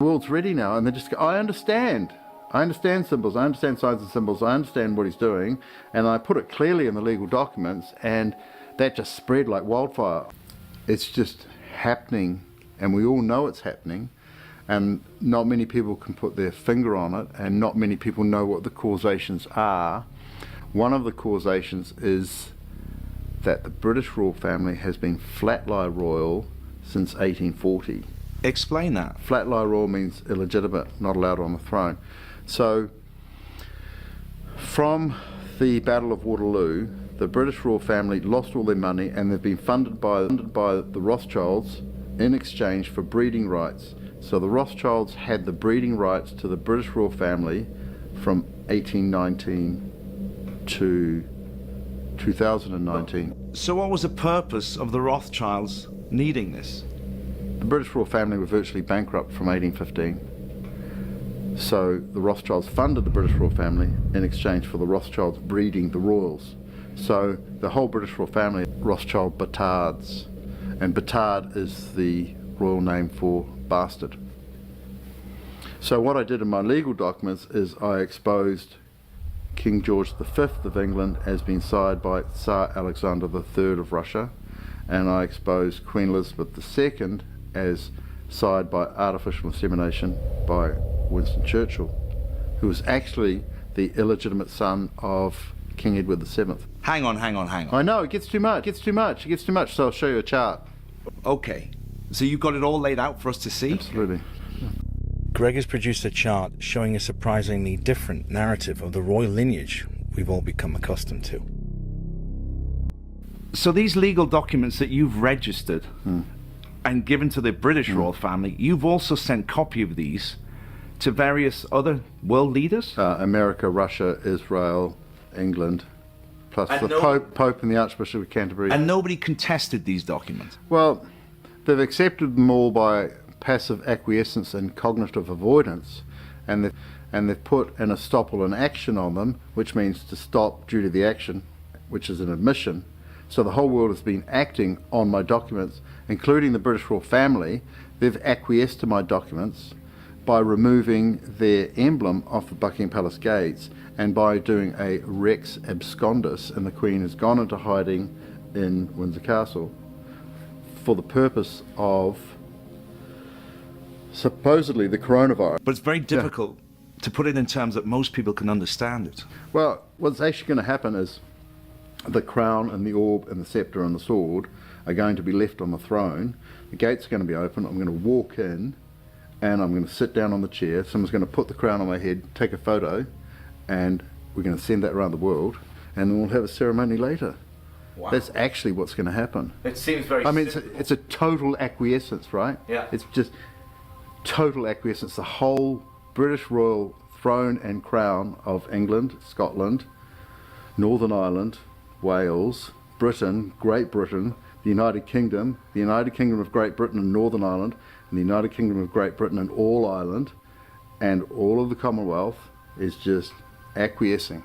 The world's ready now, and they just go, I understand symbols, I understand signs and symbols, I understand what he's doing, and I put it clearly in the legal documents, and that just spread like wildfire. It's just happening, and we all know it's happening, and not many people can put their finger on it, and not many people know what the causations are. One of the causations is that the British royal family has been flat-lie royal since 1840. Explain that. Flat-lie royal means illegitimate, not allowed on the throne. So, from the Battle of Waterloo, the British royal family lost all their money, and they've been funded by the Rothschilds in exchange for breeding rights. So the Rothschilds had the breeding rights to the British royal family from 1819 to 2019. So what was the purpose of the Rothschilds needing this? The British royal family were virtually bankrupt from 1815. So the Rothschilds funded the British royal family in exchange for the Rothschilds breeding the royals. So the whole British royal family, Rothschild Batards, and Batard is the royal name for bastard. So what I did in my legal documents is I exposed King George V of England as being sired by Tsar Alexander III of Russia, and I exposed Queen Elizabeth II as sired by artificial insemination by Winston Churchill, who was actually the illegitimate son of King Edward VII. Hang on. I know, it gets too much, so I'll show you a chart. Okay, so you've got it all laid out for us to see? Absolutely. Greg has produced a chart showing a surprisingly different narrative of the royal lineage we've all become accustomed to. So these legal documents that you've registered and given to the British royal family, you've also sent copy of these to various other world leaders? America, Russia, Israel, England, plus And the Pope and the Archbishop of Canterbury. And nobody contested these documents? Well, they've accepted them all by passive acquiescence and cognitive avoidance, and they've put an estoppel in action on them, which means to stop due to the action, which is an admission. So the whole world has been acting on my documents, including the British royal family. They've acquiesced to my documents by removing their emblem off the Buckingham Palace gates and by doing a Rex Abscondus, and the Queen has gone into hiding in Windsor Castle for the purpose of supposedly the coronavirus. But it's very difficult to put it in terms that most people can understand it. Well, what's actually going to happen is the crown and the orb and the scepter and the sword are going to be left on the throne. The gates are going to be open. I'm going to walk in and I'm going to sit down on the chair. Someone's going to put the crown on my head, take a photo, and we're going to send that around the world, and then we'll have a ceremony later. Wow. That's actually what's going to happen. It seems very I mean, it's a total acquiescence, right? Yeah. It's just total acquiescence. The whole British royal throne and crown of England, Scotland, Northern Ireland, Wales, Britain, Great Britain, the United Kingdom of Great Britain and Northern Ireland, and the United Kingdom of Great Britain and all Ireland, and all of the Commonwealth is just acquiescing.